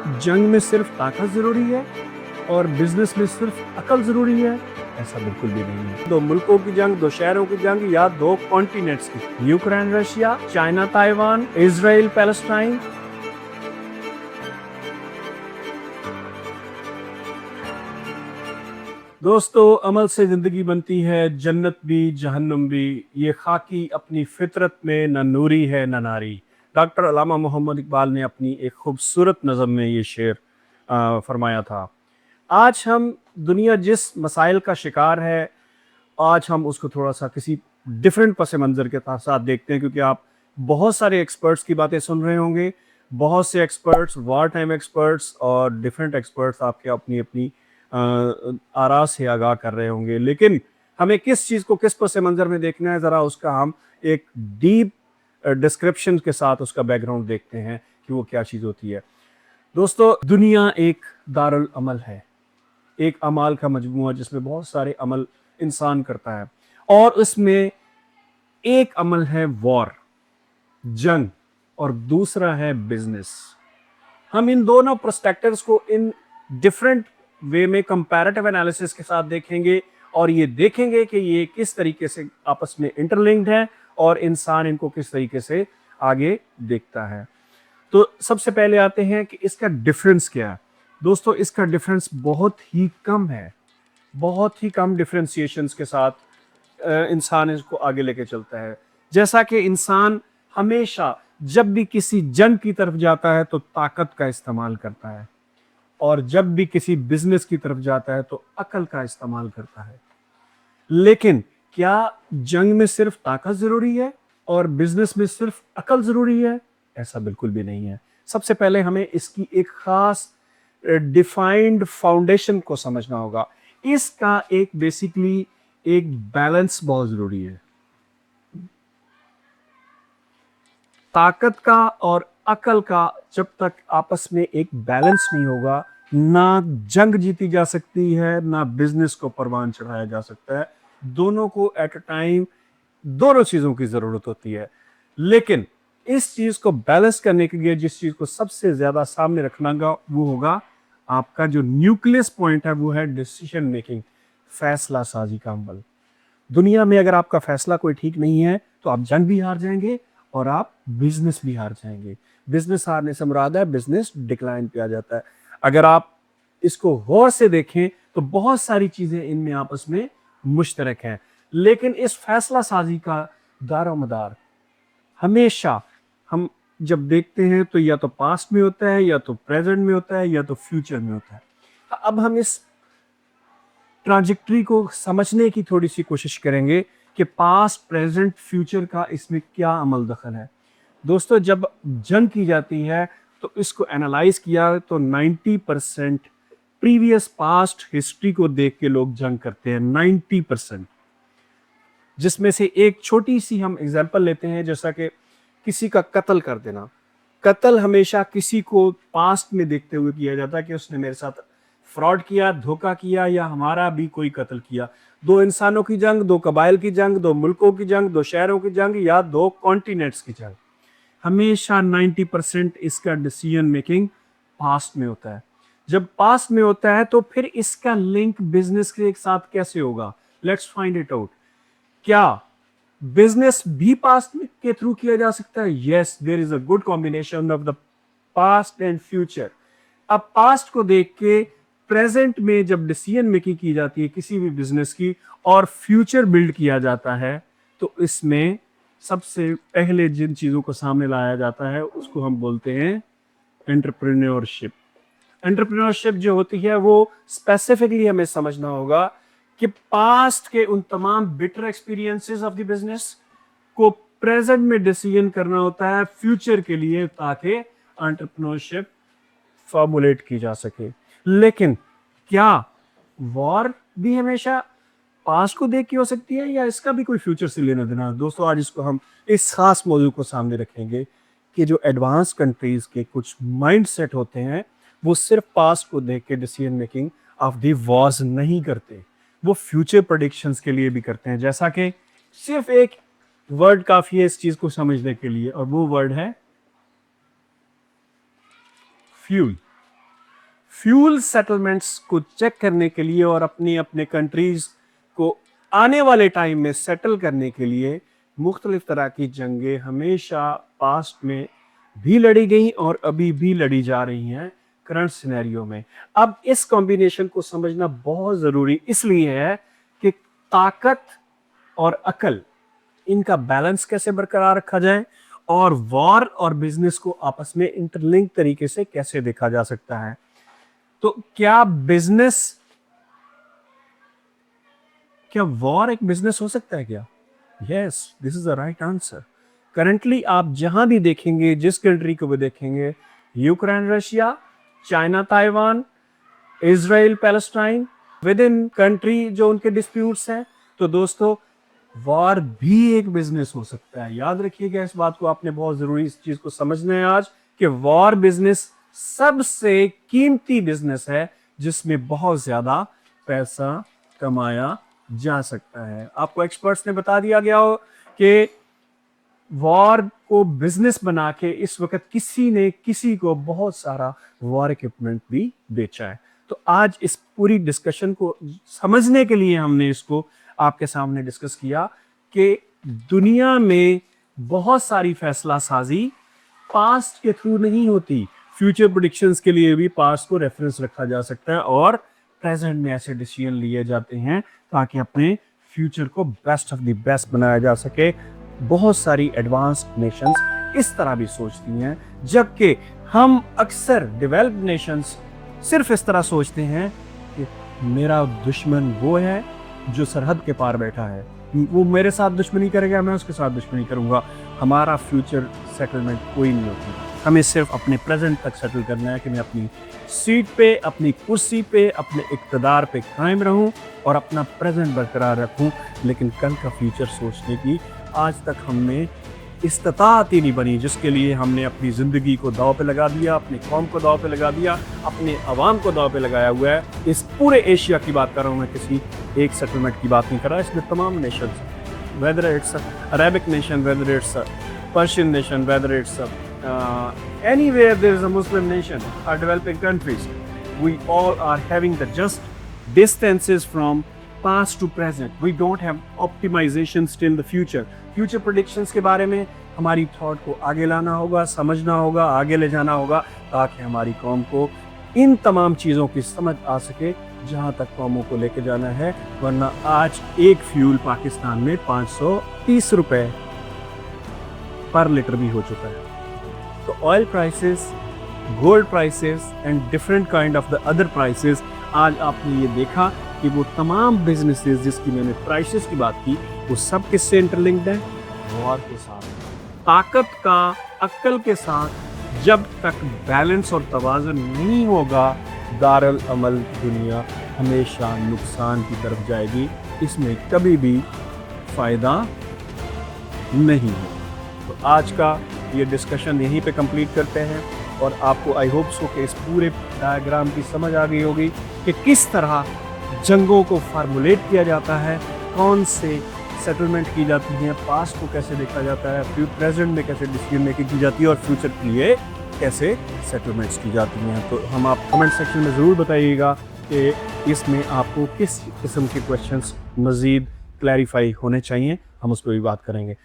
जंग में सिर्फ ताकत ज़रूरी है और बिज़नेस में सिर्फ अकल ज़रूरी है? ऐसा बिल्कुल भी नहीं है। 2 मुल्कों की जंग, 2 शहरों की जंग या 2 कॉन्टिनेंट्स की। Ukraine Russia, China Taiwan, Israel Palestine. दोस्तों, अमल से ज़िंदगी बनती है, जन्नत भी, जहन्नुम भी। ये खाकी अपनी फ़ितरत में न नूरी है न नारी। डॉक्टर अल्लामा मोहम्मद इकबाल ने अपनी एक खूबसूरत नज़म में ये शेर फरमाया था। आज हम दुनिया जिस मसाइल का शिकार है, आज हम उसको थोड़ा-सा किसी डिफरेंट पस मंज़र के साथ देखते हैं, क्योंकि आप बहुत सारे एक्सपर्ट्स की बातें सुन रहे होंगे। बहुत से एक्सपर्ट्स, वॉर टाइम एक्सपर्ट्स और डिफरेंट एक्सपर्ट्स आपके अपनी-अपनी आरा से आगाह कर रहे होंगे। लेकिन हमें किस चीज़ को किस पस मंज़र में देखना है, ज़रा उसका हम एक डीप डिस्क्रिप्शन के साथ उसका बैकग्राउंड देखते हैं कि वो क्या चीज़ होती है। दोस्तों, दुनिया एक दारुल अमल है। एक अमाल का मजमूआ जिसमें बहुत सारे अमल इंसान करता है, और उसमें एक अमल है वॉर, जंग, और दूसरा है बिजनेस। हम इन दोनों पर्सपेक्टिव्स को इन डिफरेंट वे में कंपैरेटिव एनालिसिस के साथ देखेंगे, और ये देखेंगे कि ये किस तरीके से आपस में इंटरलिंक्ड है और इंसान इनको किस तरीके से आगे देखता है। तो सबसे पहले आते हैं कि इसका डिफरेंस क्या है। दोस्तों, इसका डिफरेंस बहुत ही कम है। बहुत ही कम डिफरेंशिएशंस के साथ इंसान इसको आगे लेके चलता है। जैसा कि इंसान हमेशा जब भी किसी जंग की तरफ जाता है तो ताकत का इस्तेमाल करता है, और जब भी किसी बिजनेस की तरफ जाता है तो अकल का इस्तेमाल करता है। लेकिन क्या जंग में सिर्फ ताकत जरूरी है और बिजनेस में सिर्फ अकल जरूरी है? ऐसा बिल्कुल भी नहीं है। सबसे पहले हमें इसकी एक खास डिफाइंड फाउंडेशन को समझना होगा। इसका एक बेसिकली एक बैलेंस बहुत जरूरी है। ताकत का और अकल का जब तक आपस में एक बैलेंस नहीं होगा, ना जंग जीती जा सकती है, ना बिजनेस को परवान चढ़ाया जा सकता है। दोनों को एट अ टाइम दोनों चीजों की जरूरत होती है। लेकिन इस चीज को बैलेंस करने के लिए जिस चीज को सबसे ज्यादा सामने रखना वो होगा आपका जो न्यूक्लियस पॉइंट है, वो है डिसीजन मेकिंग, फैसला साजी का अमल। दुनिया में अगर आपका फैसला कोई ठीक नहीं है तो आप जंग भी हार जाएंगे और आप बिजनेस भी हार जाएंगे। बिजनेस हारने से मुराद है बिजनेस डिक्लाइन पे आ जाता है। अगर आप इसको गौर से देखें तो बहुत सारी चीजें इनमें आपस में मुश्तरक हैं, लेकिन इस फैसला साजी का दारोमदार हमेशा हम जब देखते हैं तो या तो पास्ट में होता है, या तो प्रेजेंट में होता है, या तो फ्यूचर में होता है। अब हम इस ट्रांजेक्टरी को समझने की थोड़ी सी कोशिश करेंगे कि पास्ट, प्रेजेंट, फ्यूचर का इसमें क्या अमल दखल है। दोस्तों, जब जंग की जाती है तो इसको एनालाइज किया तो 90% प्रीवियस पास्ट हिस्ट्री को देख के लोग जंग करते हैं। 90%, जिसमें से एक छोटी सी हम एग्जांपल लेते हैं, जैसा कि किसी का कत्ल कर देना। कत्ल हमेशा किसी को पास्ट में देखते हुए किया जाता है कि उसने मेरे साथ फ्रॉड किया, धोखा किया, या हमारा भी कोई कत्ल किया। 2 इंसानों की जंग, 2 कबाइल की जंग, 2 मुल्कों की जंग, 2 शहरों की जंग, या 2 कॉन्टिनेंट्स की जंग। हमेशा 90% इसका डिसीजन मेकिंग पास्ट में होता है। जब पास्ट में होता है तो फिर इसका लिंक बिजनेस के साथ कैसे होगा? Let's find it out. क्या बिजनेस भी पास्ट में के थ्रू किया जा सकता है? Yes, there is a good combination of the past and future. अब पास्ट को देख के प्रेजेंट में जब डिसीजन मेकिंग की जाती है किसी भी बिजनेस की, और फ्यूचर बिल्ड किया जाता है, तो इसमें सबसे पहले जिन चीजों को सामने लाया जाता है उसको हम बोलते हैं एंटरप्रेन्योरशिप। एंटरप्रेन्योरशिप जो होती है वो स्पेसिफिकली हमें समझना होगा कि पास्ट के उन तमाम bitter experiences of the business को प्रेजेंट में डिसीजन करना होता है फ्यूचर के लिए, ताकि एंटरप्रेन्योरशिप फॉर्मुलेट की जा सके। लेकिन क्या वॉर भी हमेशा पास्ट को देख के हो सकती है, या इसका भी कोई फ्यूचर से लेना देना? दोस्तों, आज इसको हम इस खास मौजू को सामने रखेंगे कि जो एडवांस कंट्रीज के कुछ माइंडसेट होते हैं, वो सिर्फ पास्ट को देख के decision making of the Wars नहीं करते, वो फ्यूचर प्रेडिक्शंस के लिए भी करते हैं। जैसा कि सिर्फ एक वर्ड काफी है इस चीज को समझने के लिए, और वो वर्ड है फ्यूल। फ्यूल सेटलमेंट्स को चेक करने के लिए और अपनी अपने कंट्रीज को आने वाले टाइम में सेटल करने के लिए मुख्तलिफ तरह की जंगें हमेशा पास्ट में भी लड़ी गई और अभी भी लड़ी जा रही हैं करंट सिनेरियो में। अब इस कॉम्बिनेशन को समझना बहुत ज़रूरी इसलिए है कि ताकत और अकल, इनका बैलेंस कैसे बरकरार रखा जाए और वॉर और बिजनेस को आपस में इंटरलिंक तरीके से कैसे देखा जा सकता है। तो क्या वॉर एक बिजनेस हो सकता है क्या? Yes, this is the right answer. Currently आप जहां भी देखेंगे, जिस कंट्री को भी देखेंगे, Ukraine Russia, China Taiwan, Israel Palestine, with in country जो उनके डिस्प्यूट्स हैं, तो दोस्तों वॉर भी एक बिजनेस हो सकता है। याद रखिएगा इस बात को, आपने बहुत जरूरी इस चीज को समझना है आज कि वॉर बिजनेस सबसे कीमती बिजनेस है जिसमें बहुत ज्यादा पैसा कमाया जा सकता है। आपको एक्सपर्ट्स ने बता दिया गया हो कि वॉर को बिजनेस बना के इस वक्त किसी ने किसी को बहुत सारा वॉर इक्विपमेंट भी बेचा है। तो आज इस पूरी डिस्कशन को समझने के लिए हमने इसको आपके सामने डिस्कस किया कि दुनिया में बहुत सारी फैसला साजी पास्ट के थ्रू नहीं होती। फ्यूचर प्रेडिक्शंस के लिए भी पास्ट को रेफरेंस रखा जा सकता है और प्रेजेंट में ऐसे डिसीजन लिए जाते हैं ताकि अपने फ्यूचर को बेस्ट ऑफ द बेस्ट बनाया जा सके। बहुत सारी एडवांस्ड नेशंस इस तरह भी सोचती हैं, जबकि हम अक्सर डेवलप्ड नेशंस सिर्फ इस तरह सोचते हैं कि मेरा दुश्मन वो है जो सरहद के पार बैठा है, वो मेरे साथ दुश्मनी करेगा, मैं उसके साथ दुश्मनी करूंगा। हमारा फ्यूचर सेटलमेंट कोई नहीं होती। हमें सिर्फ अपने प्रेजेंट तक सेटल करना है कि मैं अपनी सीट पे, अपनी कुर्सी पे, अपने इक़्तिदार पे कायम रहूं और अपना प्रेजेंट बरकरार रखूं। लेकिन कल का फ्यूचर सोचने की आज तक हमें इस्तात ही नहीं बनी, जिसके लिए हमने अपनी ज़िंदगी को दाव पे लगा दिया, अपनी कौम को दाव पे लगा दिया, अपने अवाम को दाव पे लगाया हुआ है। इस पूरे एशिया की बात कर रहा हूँ मैं, किसी एक सेटलमेंट की बात नहीं कर रहा। इसमें तमाम Nations, whether it's Arabic nation, whether it's Persian nation, whether it's anywhere there is a Muslim nation or developing countries, we all are having the just distances from past to present. We don't have optimization still the future. Future predictions के बारे में हमारी thought को आगे लाना होगा, समझना होगा, आगे ले जाना होगा ताकि हमारी कौम को इन तमाम चीज़ों की समझ आ सके जहाँ तक कौमों को लेके जाना है। वरना आज एक फ्यूल पाकिस्तान में 530 रुपए पर लीटर भी हो चुका है। तो oil prices, gold prices and different kind of the other prices, आज आपने ये देखा कि वो तमाम बिजनेसेस जिसकी मैंने प्राइसेस की बात की, वो सब किससे इंटरलिंक्ड है? वॉर के साथ। ताकत का अक्ल के साथ जब तक बैलेंस और तवाज़ुन नहीं होगा, दारुल अमल दुनिया हमेशा नुकसान की तरफ जाएगी। इसमें कभी भी फ़ायदा नहीं है। तो आज का ये डिस्कशन यहीं पे कंप्लीट करते हैं और आपको आई होप सो कि इस पूरे डायग्राम की समझ आ गई होगी कि किस तरह जंगों को फार्मूलेट किया जाता है, कौन से सेटलमेंट की जाती हैं, पास्ट को कैसे देखा जाता है, फिर प्रेजेंट में कैसे डिसीजन मेकिंग की जाती है और फ्यूचर के लिए कैसे सेटलमेंट्स की जाती हैं। तो हम आप कमेंट सेक्शन में ज़रूर बताइएगा कि इसमें आपको किस किस्म के क्वेश्चंस मज़ीद क्लैरिफाई होने चाहिए, हम उस पर भी बात करेंगे।